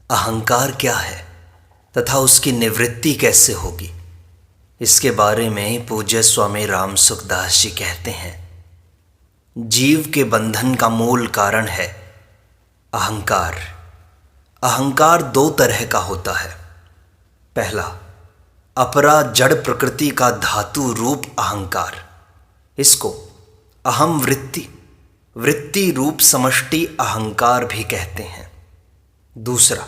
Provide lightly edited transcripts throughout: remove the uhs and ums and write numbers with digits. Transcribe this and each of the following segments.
अहंकार क्या है तथा उसकी निवृत्ति कैसे होगी, इसके बारे में पूज्य स्वामी राम सुखदास जी कहते हैं, जीव के बंधन का मूल कारण है अहंकार। अहंकार दो तरह का होता है। पहला, अपरा जड़ प्रकृति का धातु रूप अहंकार, इसको अहम वृत्ति रूप समष्टि अहंकार भी कहते हैं। दूसरा,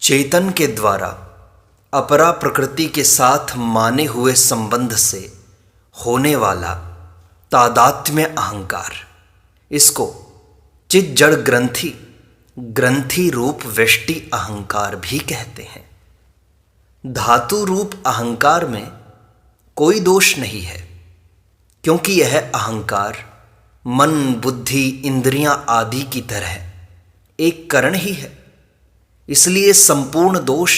चेतन के द्वारा अपरा प्रकृति के साथ माने हुए संबंध से होने वाला तादात्म्य अहंकार, इसको चित जड़ ग्रंथि रूप व्यष्टि अहंकार भी कहते हैं। धातु रूप अहंकार में कोई दोष नहीं है, क्योंकि यह अहंकार मन बुद्धि इंद्रियां आदि की तरह एक करण ही है। इसलिए संपूर्ण दोष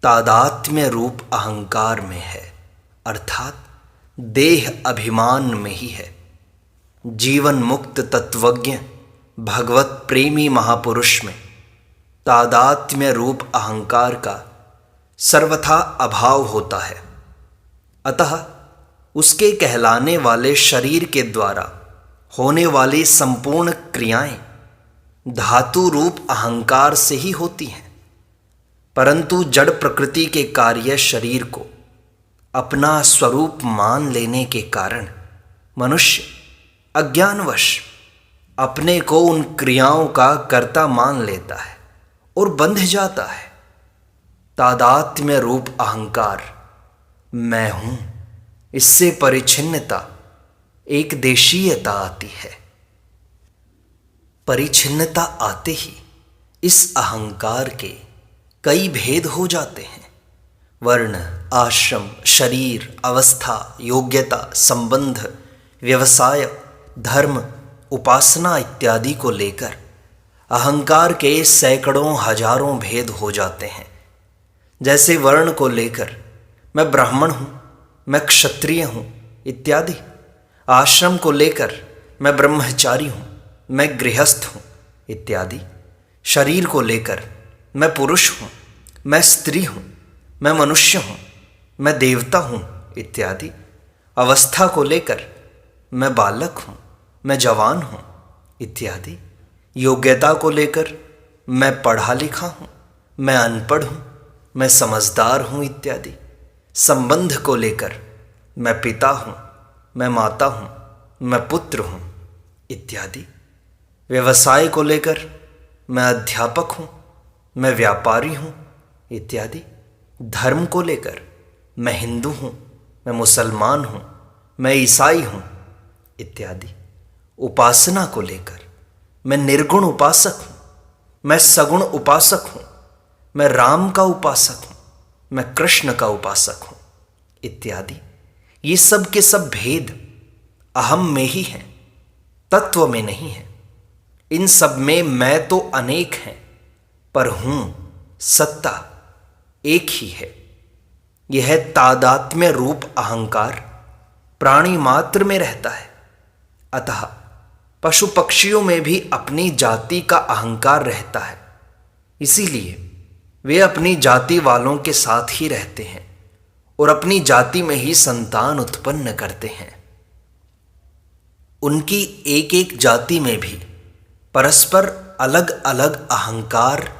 तादात्म्य रूप अहंकार में है, अर्थात देह अभिमान में ही है। जीवन मुक्त तत्वज्ञ भगवत प्रेमी महापुरुष में तादात्म्य रूप अहंकार का सर्वथा अभाव होता है। अतः उसके कहलाने वाले शरीर के द्वारा होने वाली संपूर्ण क्रियाएं धातु रूप अहंकार से ही होती हैं। परंतु जड़ प्रकृति के कार्य शरीर को अपना स्वरूप मान लेने के कारण मनुष्य अज्ञानवश अपने को उन क्रियाओं का कर्ता मान लेता है और बंध जाता है। तादात्म्य रूप अहंकार मैं हूं, इससे परिच्छिन्नता एक देशीयता आती है। परिच्छिन्नता आते ही इस अहंकार के कई भेद हो जाते हैं। वर्ण, आश्रम, शरीर, अवस्था, योग्यता, संबंध, व्यवसाय, धर्म, उपासना इत्यादि को लेकर अहंकार के सैकड़ों हजारों भेद हो जाते हैं। जैसे वर्ण को लेकर मैं ब्राह्मण हूँ, मैं क्षत्रिय हूँ इत्यादि। आश्रम को लेकर मैं ब्रह्मचारी हूँ, मैं गृहस्थ हूँ इत्यादि। शरीर को लेकर मैं पुरुष हूँ, मैं स्त्री हूँ, मैं मनुष्य हूँ, मैं देवता हूँ इत्यादि। अवस्था को लेकर मैं बालक हूँ, मैं जवान हूँ इत्यादि। योग्यता को लेकर मैं पढ़ा लिखा हूँ, मैं अनपढ़ हूँ, मैं समझदार हूँ इत्यादि। संबंध को लेकर मैं पिता हूँ, मैं माता हूँ, मैं पुत्र हूँ इत्यादि। व्यवसाय को लेकर मैं अध्यापक हूँ, मैं व्यापारी हूँ इत्यादि। धर्म को लेकर मैं हिंदू हूँ, मैं मुसलमान हूँ, मैं ईसाई हूँ इत्यादि। उपासना को लेकर मैं निर्गुण उपासक हूँ, मैं सगुण उपासक हूँ, मैं राम का उपासक हूँ, मैं कृष्ण का उपासक हूँ इत्यादि। ये सब के सब भेद अहम में ही हैं, तत्व में नहीं है। इन सब में मैं तो अनेक हैं, पर हूं सत्ता एक ही है। यह तादात्म्य रूप अहंकार प्राणी मात्र में रहता है। अतः पशु पक्षियों में भी अपनी जाति का अहंकार रहता है। इसीलिए वे अपनी जाति वालों के साथ ही रहते हैं और अपनी जाति में ही संतान उत्पन्न करते हैं। उनकी एक एक जाति में भी परस्पर अलग अलग अहंकार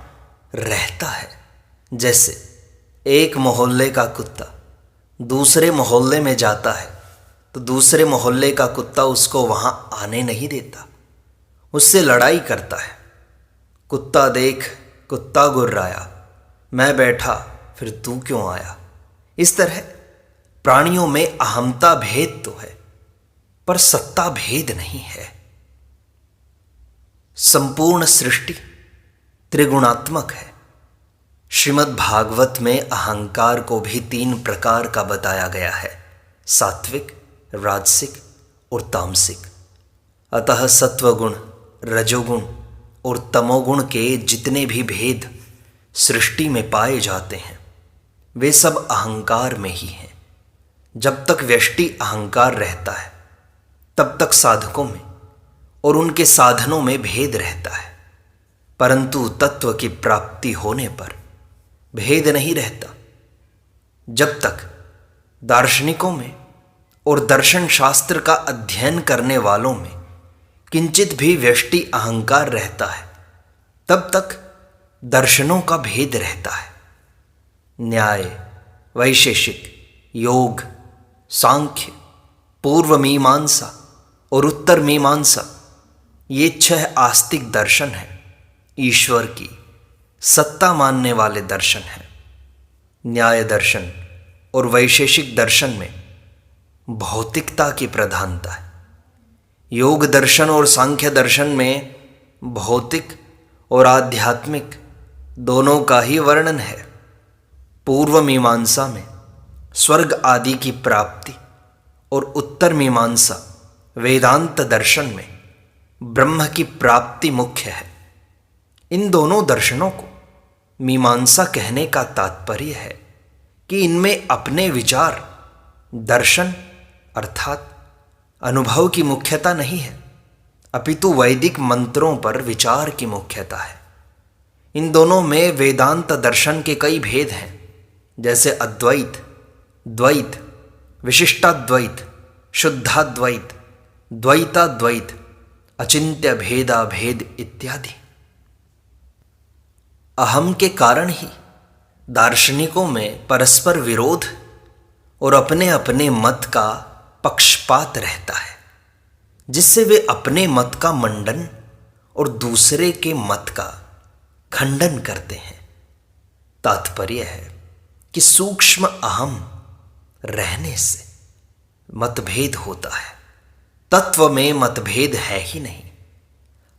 रहता है। जैसे एक मोहल्ले का कुत्ता दूसरे मोहल्ले में जाता है तो दूसरे मोहल्ले का कुत्ता उसको वहां आने नहीं देता, उससे लड़ाई करता है। कुत्ता देख कुत्ता गुर्राया, मैं बैठा फिर तू क्यों आया। इस तरह प्राणियों में अहमता भेद तो है, पर सत्ता भेद नहीं है। संपूर्ण सृष्टि त्रिगुणात्मक है। श्रीमद् भागवत में अहंकार को भी 3 प्रकार का बताया गया है, सात्विक, राजसिक और तामसिक। अतः सत्वगुण, रजोगुण और तमोगुण के जितने भी भेद सृष्टि में पाए जाते हैं वे सब अहंकार में ही हैं। जब तक व्यष्टि अहंकार रहता है तब तक साधकों में और उनके साधनों में भेद रहता है। परंतु तत्व की प्राप्ति होने पर भेद नहीं रहता। जब तक दार्शनिकों में और दर्शन शास्त्र का अध्ययन करने वालों में किंचित भी व्यष्टि अहंकार रहता है, तब तक दर्शनों का भेद रहता है। न्याय, वैशेषिक, योग, सांख्य, पूर्व मीमांसा और उत्तर मीमांसा, ये 6 आस्तिक दर्शन हैं, ईश्वर की सत्ता मानने वाले दर्शन हैं। न्याय दर्शन और वैशेषिक दर्शन में भौतिकता की प्रधानता है। योग दर्शन और सांख्य दर्शन में भौतिक और आध्यात्मिक दोनों का ही वर्णन है। पूर्व मीमांसा में स्वर्ग आदि की प्राप्ति और उत्तर मीमांसा वेदांत दर्शन में ब्रह्म की प्राप्ति मुख्य है। इन दोनों दर्शनों को मीमांसा कहने का तात्पर्य है कि इनमें अपने विचार, दर्शन अर्थात अनुभव की मुख्यता नहीं है, अपितु वैदिक मंत्रों पर विचार की मुख्यता है। इन दोनों में वेदांत दर्शन के कई भेद हैं, जैसे अद्वैत, द्वैत, विशिष्टाद्वैत, शुद्धाद्वैत, द्वैताद्वैत, अचिंत्य भेदा भेद इत्यादि। अहम के कारण ही दार्शनिकों में परस्पर विरोध और अपने अपने मत का पक्षपात रहता है, जिससे वे अपने मत का मंडन और दूसरे के मत का खंडन करते हैं। तात्पर्य है कि सूक्ष्म अहम रहने से मतभेद होता है, तत्व में मतभेद है ही नहीं।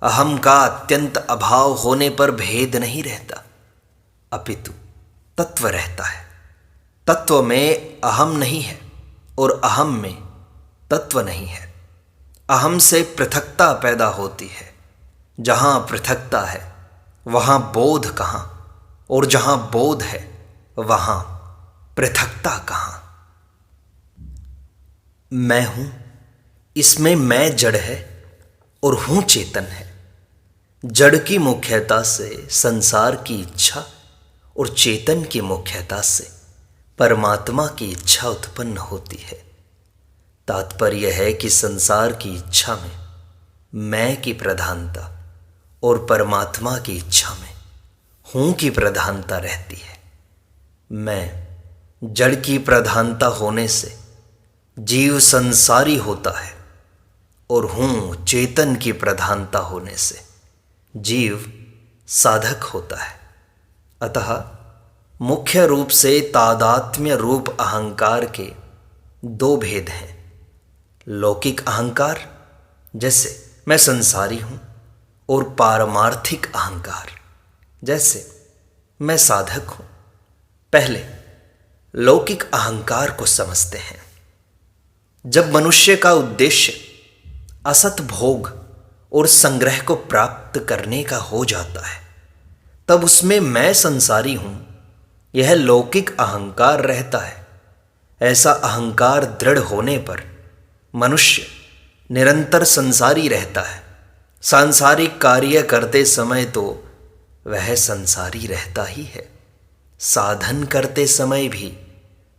अहम का अत्यंत अभाव होने पर भेद नहीं रहता, अपितु तत्व रहता है। तत्व में अहम नहीं है और अहम में तत्व नहीं है। अहम से पृथकता पैदा होती है। जहाँ पृथकता है वहाँ बोध कहाँ, और जहाँ बोध है वहाँ पृथकता कहाँ। मैं हूँ, इसमें मैं जड़ है और हूँ चेतन है। जड़ की मुख्यता से संसार की इच्छा और चेतन की मुख्यता से परमात्मा की इच्छा उत्पन्न होती है। तात्पर्य है कि संसार की इच्छा में मैं की प्रधानता और परमात्मा की इच्छा में हूँ की प्रधानता रहती है। मैं जड़ की प्रधानता होने से जीव संसारी होता है और हूँ चेतन की प्रधानता होने से जीव साधक होता है। अतः मुख्य रूप से तादात्म्य रूप अहंकार के 2 भेद हैं। लौकिक अहंकार, जैसे मैं संसारी हूँ, और पारमार्थिक अहंकार, जैसे मैं साधक हूँ। पहले लौकिक अहंकार को समझते हैं। जब मनुष्य का उद्देश्य असत भोग और संग्रह को प्राप्त करने का हो जाता है, तब उसमें मैं संसारी हूँ यह लौकिक अहंकार रहता है। ऐसा अहंकार दृढ़ होने पर मनुष्य निरंतर संसारी रहता है। सांसारिक कार्य करते समय तो वह संसारी रहता ही है, साधन करते समय भी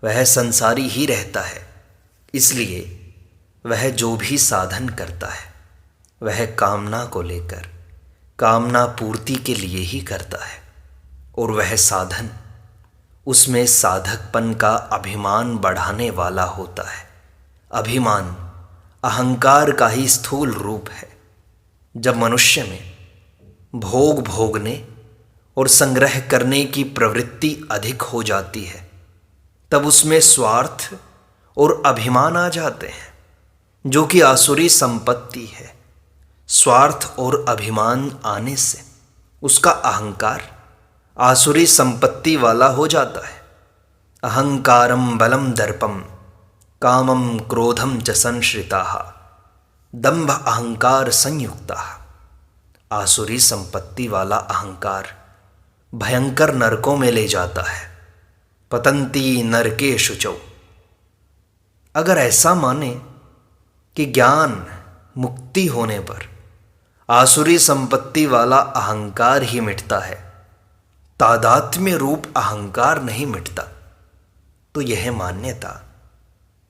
वह संसारी ही रहता है। इसलिए वह जो भी साधन करता है वह कामना को लेकर, कामना पूर्ति के लिए ही करता है, और वह साधन उसमें साधकपन का अभिमान बढ़ाने वाला होता है। अभिमान अहंकार का ही स्थूल रूप है। जब मनुष्य में भोग भोगने और संग्रह करने की प्रवृत्ति अधिक हो जाती है, तब उसमें स्वार्थ और अभिमान आ जाते हैं, जो कि आसुरी संपत्ति है। स्वार्थ और अभिमान आने से उसका अहंकार आसुरी संपत्ति वाला हो जाता है। अहंकारम बलम दर्पम कामम क्रोधम च संश्रिताः दंभ अहंकार संयुक्ता। आसुरी संपत्ति वाला अहंकार भयंकर नरकों में ले जाता है। पतंती नरके शुचौ। अगर ऐसा माने कि ज्ञान मुक्ति होने पर आसुरी संपत्ति वाला अहंकार ही मिटता है, तादात्म्य रूप अहंकार नहीं मिटता। तो यह मान्यता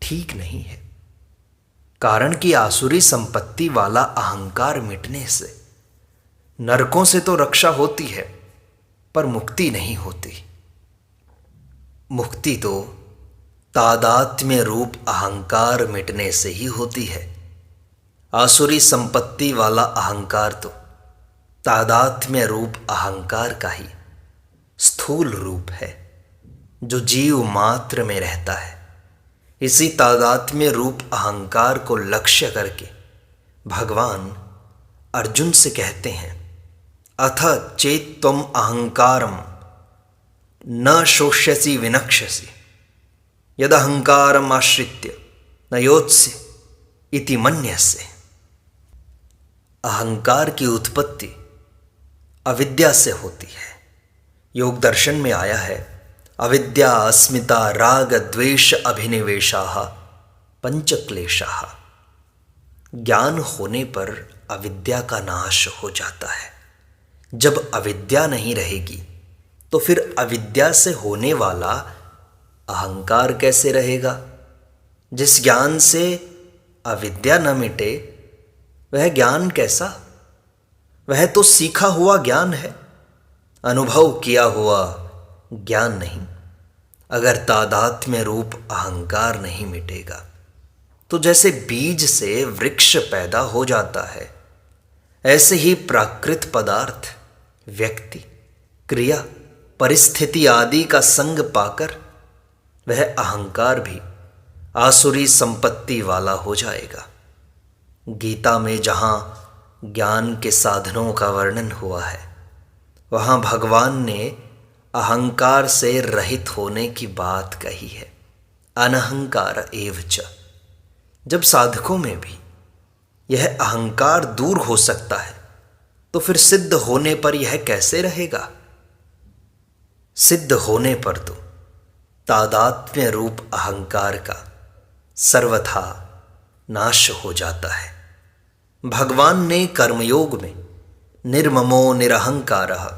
ठीक नहीं है, कारण कि आसुरी संपत्ति वाला अहंकार मिटने से नरकों से तो रक्षा होती है, पर मुक्ति नहीं होती। मुक्ति तो तादात्म्य रूप अहंकार मिटने से ही होती है। आसुरी संपत्ति वाला अहंकार तो तादात्म्य रूप अहंकार का ही स्थूल रूप है, जो जीव मात्र में रहता है। इसी तादात्म्य रूप अहंकार को लक्ष्य करके भगवान अर्जुन से कहते हैं, अथ चेत त्वम अहंकारम न शोष्यसि विनक्ष्यसि यद अहंकारम आश्रित्य न योत्स्य इति मन्यसे। अहंकार की उत्पत्ति अविद्या से होती है। योग दर्शन में आया है, अविद्या अस्मिता राग द्वेष अभिनिवेशाः पंचक्लेशाः। ज्ञान होने पर अविद्या का नाश हो जाता है। जब अविद्या नहीं रहेगी तो फिर अविद्या से होने वाला अहंकार कैसे रहेगा। जिस ज्ञान से अविद्या न मिटे वह ज्ञान कैसा। वह तो सीखा हुआ ज्ञान है, अनुभव किया हुआ ज्ञान नहीं। अगर तादात्म्य रूप अहंकार नहीं मिटेगा तो जैसे बीज से वृक्ष पैदा हो जाता है, ऐसे ही प्राकृत पदार्थ, व्यक्ति, क्रिया, परिस्थिति आदि का संग पाकर वह अहंकार भी आसुरी संपत्ति वाला हो जाएगा। गीता में जहाँ ज्ञान के साधनों का वर्णन हुआ है, वहाँ भगवान ने अहंकार से रहित होने की बात कही है, अनहंकार एव च। जब साधकों में भी यह अहंकार दूर हो सकता है तो फिर सिद्ध होने पर यह कैसे रहेगा। सिद्ध होने पर तो तादात्म्य रूप अहंकार का सर्वथा नाश हो जाता है। भगवान ने कर्मयोग में निर्ममो निरहंकारः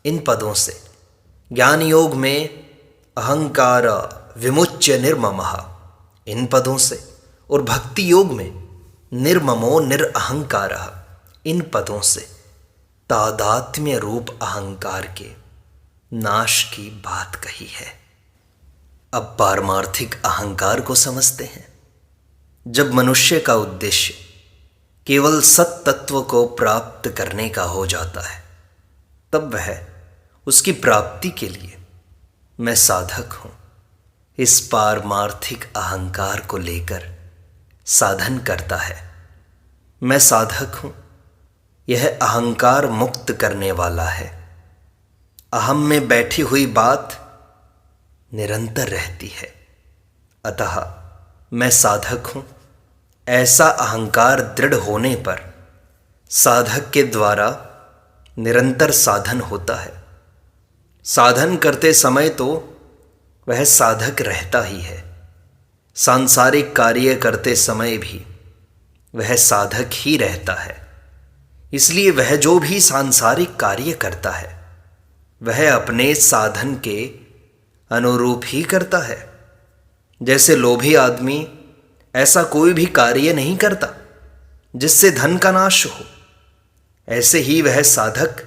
इन पदों से, ज्ञान योग में अहंकार विमुच्य निर्ममः इन पदों से और भक्ति योग में निर्ममो निरअहंकारः इन पदों से तादात्म्य रूप अहंकार के नाश की बात कही है। अब पारमार्थिक अहंकार को समझते हैं। जब मनुष्य का उद्देश्य केवल सत तत्व को प्राप्त करने का हो जाता है, तब वह उसकी प्राप्ति के लिए मैं साधक हूँ, इस पारमार्थिक अहंकार को लेकर साधन करता है। मैं साधक हूँ, यह अहंकार मुक्त करने वाला है। अहम में बैठी हुई बात निरंतर रहती है, अतः मैं साधक हूँ। ऐसा अहंकार दृढ़ होने पर साधक के द्वारा निरंतर साधन होता है। साधन करते समय तो वह साधक रहता ही है, सांसारिक कार्य करते समय भी वह साधक ही रहता है। इसलिए वह जो भी सांसारिक कार्य करता है वह अपने साधन के अनुरूप ही करता है। जैसे लोभी आदमी ऐसा कोई भी कार्य नहीं करता जिससे धन का नाश हो, ऐसे ही वह साधक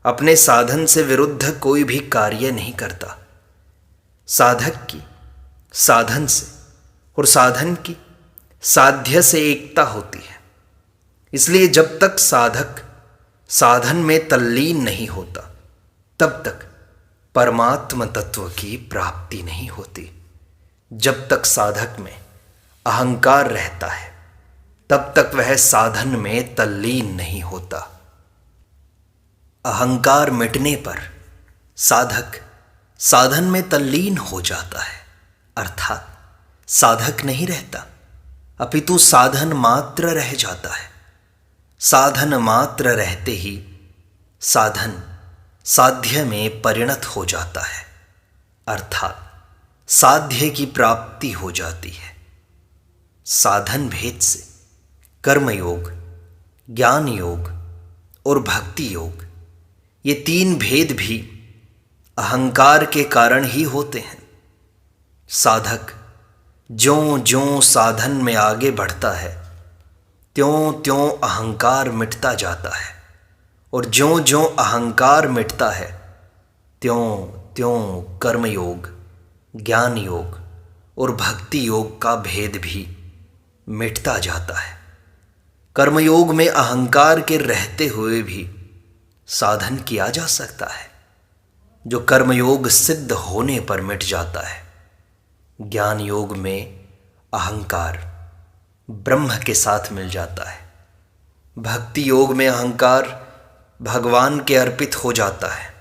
अपने साधन से विरुद्ध कोई भी कार्य नहीं करता। साधक की साधन से और साधन की साध्य से एकता होती है। इसलिए जब तक साधक साधन में तल्लीन नहीं होता तब तक परमात्म तत्व की प्राप्ति नहीं होती। जब तक साधक में अहंकार रहता है तब तक वह साधन में तल्लीन नहीं होता। अहंकार मिटने पर साधक साधन में तल्लीन हो जाता है, अर्थात साधक नहीं रहता, अपितु साधन मात्र रह जाता है। साधन मात्र रहते ही साधन साध्य में परिणत हो जाता है, अर्थात साध्य की प्राप्ति हो जाती है। साधन भेद से कर्म योग, ज्ञान योग और भक्ति योग, ये तीन भेद भी अहंकार के कारण ही होते हैं। साधक ज्यों ज्यों साधन में आगे बढ़ता है त्यों त्यों अहंकार मिटता जाता है, और ज्यों ज्यों अहंकार मिटता है त्यों त्यों कर्मयोग, ज्ञान योग और भक्ति योग का भेद भी मिटता जाता है। कर्मयोग में अहंकार के रहते हुए भी साधन किया जा सकता है, जो कर्मयोग सिद्ध होने पर मिट जाता है। ज्ञान योग में अहंकार ब्रह्म के साथ मिल जाता है। भक्ति योग में अहंकार भगवान के अर्पित हो जाता है।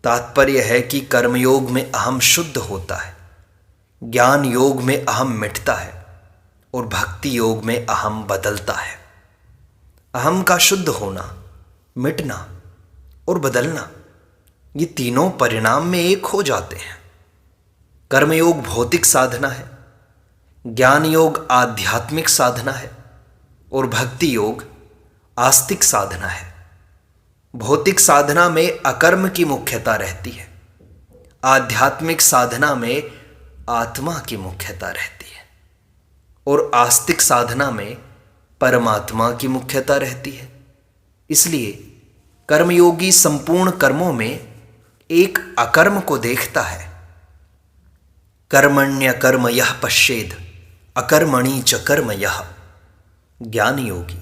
तात्पर्य है कि कर्मयोग में अहम शुद्ध होता है, ज्ञान योग में अहम मिटता है और भक्ति योग में अहम बदलता है। अहम का शुद्ध होना, मिटना और बदलना, ये तीनों परिणाम में एक हो जाते हैं। कर्मयोग भौतिक साधना है, ज्ञान योग आध्यात्मिक साधना है और भक्ति योग आस्तिक साधना है। भौतिक साधना में अकर्म की मुख्यता रहती है, आध्यात्मिक साधना में आत्मा की मुख्यता रहती है और आस्तिक साधना में परमात्मा की मुख्यता रहती है। इसलिए कर्मयोगी संपूर्ण कर्मों में एक अकर्म को देखता है। कर्मण्य कर्म यह पश्येद अकर्मणि च कर्म यह। ज्ञान योगी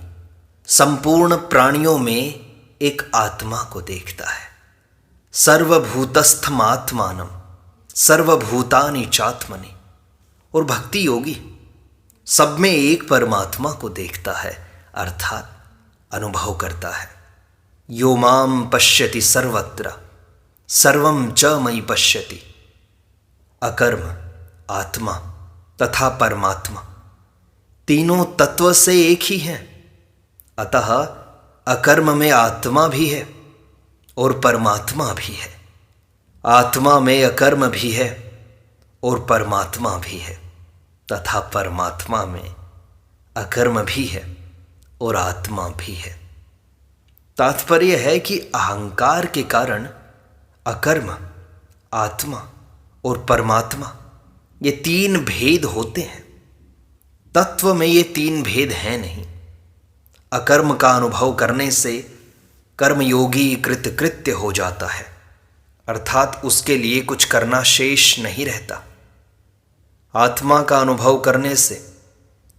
संपूर्ण प्राणियों में एक आत्मा को देखता है। सर्वभूतस्थम आत्मानम सर्वभूतानि चात्मनि। और भक्ति योगी सब में एक परमात्मा को देखता है, अर्थात अनुभव करता है। यो माम पश्यति सर्वत्र सर्वं च मयि पश्यति। अकर्म, आत्मा तथा परमात्मा तीनों तत्व से एक ही हैं, अतः अकर्म में आत्मा भी है और परमात्मा भी है, आत्मा में अकर्म भी है और परमात्मा भी है, तथा परमात्मा में अकर्म भी है और आत्मा भी है। तात्पर्य है कि अहंकार के कारण अकर्म, आत्मा और परमात्मा ये तीन भेद होते हैं। तत्व में ये तीन भेद हैं नहीं। अकर्म का अनुभव करने से कर्मयोगी कृतकृत्य हो जाता है, अर्थात उसके लिए कुछ करना शेष नहीं रहता। आत्मा का अनुभव करने से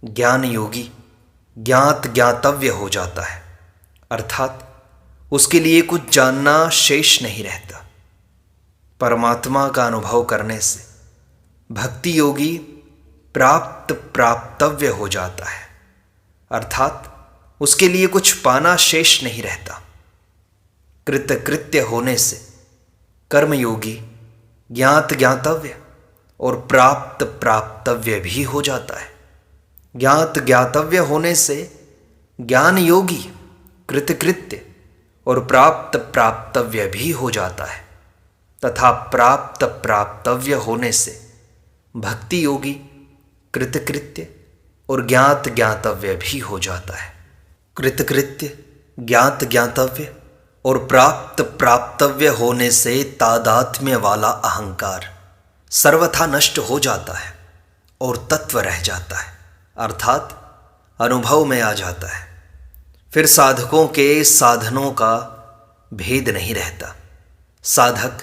ज्ञान योगी ज्ञात ज्ञातव्य हो जाता है, अर्थात उसके लिए कुछ जानना शेष नहीं रहता। परमात्मा का अनुभव करने से भक्ति योगी प्राप्त प्राप्तव्य हो जाता है, अर्थात उसके लिए कुछ पाना शेष नहीं रहता। कृतकृत्य होने से कर्मयोगी ज्ञात ज्ञातव्य और प्राप्त प्राप्तव्य भी हो जाता है। ज्ञात ज्ञातव्य होने से ज्ञान योगी कृतकृत्य और प्राप्त प्राप्तव्य भी हो जाता है, तथा प्राप्त प्राप्तव्य होने से भक्ति योगी कृतकृत्य और ज्ञात ज्ञातव्य भी हो जाता है। कृतकृत्य, ज्ञात ज्ञातव्य और प्राप्त प्राप्तव्य होने से तादात्म्य वाला अहंकार सर्वथा नष्ट हो जाता है और तत्व रह जाता है, अर्थात अनुभव में आ जाता है। फिर साधकों के साधनों का भेद नहीं रहता। साधक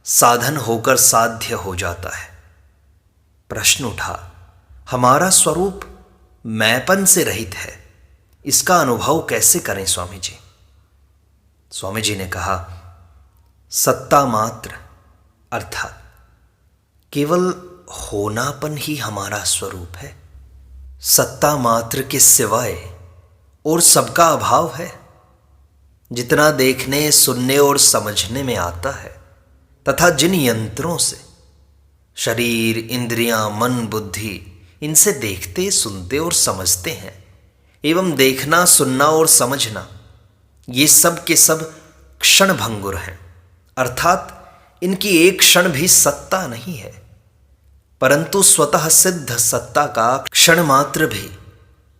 साधन होकर साध्य हो जाता है। प्रश्न उठा, हमारा स्वरूप मैंपन से रहित है, इसका अनुभव कैसे करें स्वामी जी? स्वामी जी ने कहा, सत्ता मात्र अर्थात केवल होनापन ही हमारा स्वरूप है। सत्ता मात्र के सिवाय और सबका अभाव है। जितना देखने, सुनने और समझने में आता है तथा जिन यंत्रों से शरीर, इंद्रियां, मन, बुद्धि इनसे देखते, सुनते और समझते हैं, एवं देखना, सुनना और समझना ये सब के सब क्षण भंगुर हैं, अर्थात इनकी एक क्षण भी सत्ता नहीं है। परंतु स्वतः सिद्ध सत्ता का क्षण मात्र भी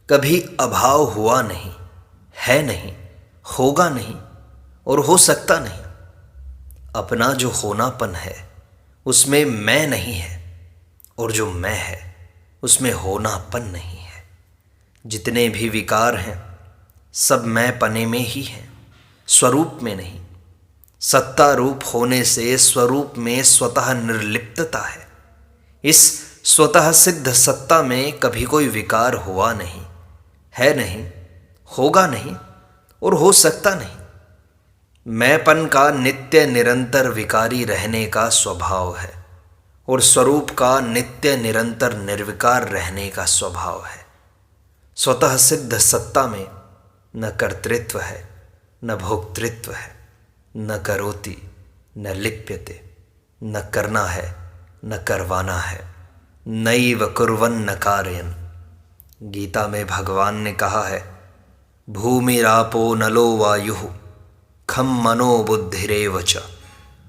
कभी अभाव हुआ नहीं, है नहीं, होगा नहीं और हो सकता नहीं। अपना जो होनापन है उसमें मैं नहीं है, और जो मैं है उसमें होनापन नहीं है। जितने भी विकार हैं सब मैं पने में ही हैं, स्वरूप में नहीं। सत्ता रूप होने से स्वरूप में स्वतः निर्लिप्तता है। इस स्वतः सिद्ध सत्ता में कभी कोई विकार हुआ नहीं, है नहीं, होगा नहीं और हो सकता नहीं। मैंपन का नित्य निरंतर विकारी रहने का स्वभाव है और स्वरूप का नित्य निरंतर निर्विकार रहने का स्वभाव है। स्वतः सिद्ध सत्ता में न कर्तृत्व है, न भोक्तृत्व है, न करोति, न लिप्यते, न करना है, न करवाना है, नैव कुर्वन्न कारयन्। गीता में भगवान ने कहा है, भूमिरापो नलो वायुः खम मनो बुद्धिरेव च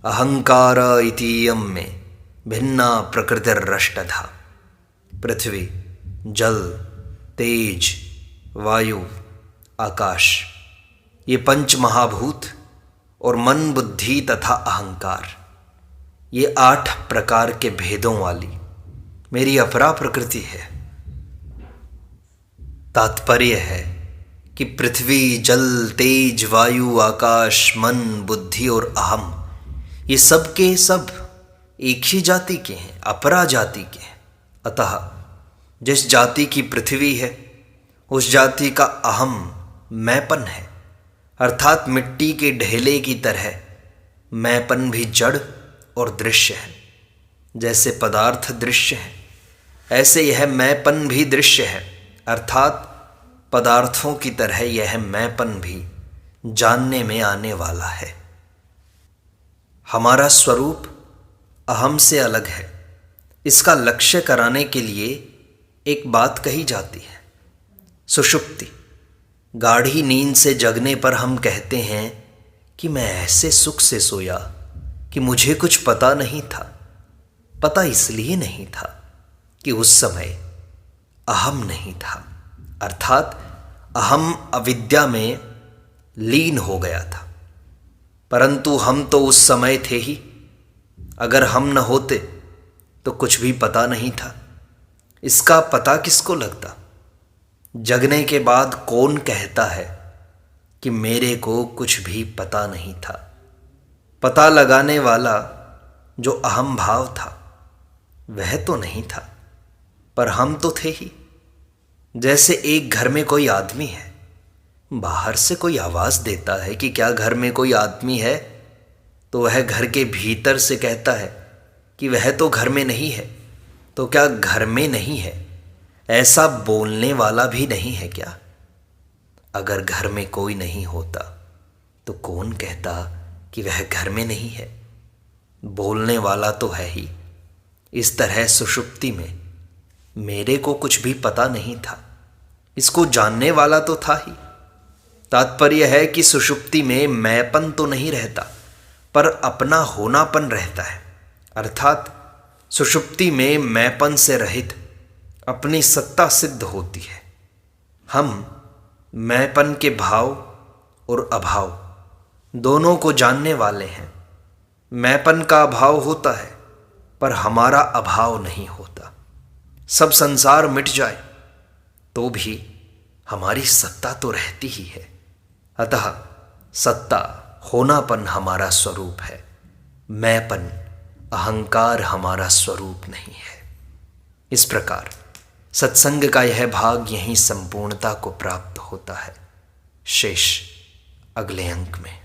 अहंकार इतीयं मे भिन्ना प्रकृतिरष्टधा। पृथ्वी, जल, तेज, वायु, आकाश, ये पंच महाभूत और मन, बुद्धि तथा अहंकार, ये 8 प्रकार के भेदों वाली मेरी अपरा प्रकृति है। तात्पर्य है कि पृथ्वी, जल, तेज, वायु, आकाश, मन, बुद्धि और अहम, ये सब के सब एक ही जाति के हैं, अपरा जाति के हैं। अतः जिस जाति की पृथ्वी है उस जाति का अहम मैंपन है, अर्थात मिट्टी के ढेले की तरह मैंपन भी जड़ और दृश्य है। जैसे पदार्थ दृश्य है ऐसे यह मैंपन भी दृश्य है, अर्थात पदार्थों की तरह यह मैंपन भी जानने में आने वाला है। हमारा स्वरूप अहम से अलग है। इसका लक्ष्य कराने के लिए एक बात कही जाती है, सुषुप्ति। गाढ़ी नींद से जगने पर हम कहते हैं कि मैं ऐसे सुख से सोया कि मुझे कुछ पता नहीं था। पता इसलिए नहीं था कि उस समय अहम नहीं था, अर्थात अहम अविद्या में लीन हो गया था। परंतु हम तो उस समय थे ही। अगर हम न होते तो कुछ भी पता नहीं था। इसका पता किसको लगता? जगने के बाद कौन कहता है कि मेरे को कुछ भी पता नहीं था? पता लगाने वाला जो अहम भाव था वह तो नहीं था, पर हम तो थे ही। जैसे एक घर में कोई आदमी है, बाहर से कोई आवाज़ देता है कि क्या घर में कोई आदमी है, तो वह घर के भीतर से कहता है कि वह तो घर में नहीं है। तो क्या घर में नहीं है ऐसा बोलने वाला भी नहीं है क्या? अगर घर में कोई नहीं होता तो कौन कहता कि वह घर में नहीं है? बोलने वाला तो है ही। इस तरह सुषुप्ति में मेरे को कुछ भी पता नहीं था, इसको जानने वाला तो था ही। तात्पर्य है कि सुषुप्ति में मैंपन तो नहीं रहता, पर अपना होनापन रहता है, अर्थात सुषुप्ति में मैंपन से रहित अपनी सत्ता सिद्ध होती है। हम मैंपन के भाव और अभाव दोनों को जानने वाले हैं। मैंपन का अभाव होता है पर हमारा अभाव नहीं होता। सब संसार मिट जाए तो भी हमारी सत्ता तो रहती ही है। अतः सत्ता, होनापन हमारा स्वरूप है, मैंपन, अहंकार हमारा स्वरूप नहीं है। इस प्रकार सत्संग का यह भाग यहीं संपूर्णता को प्राप्त होता है। शेष अगले अंक में।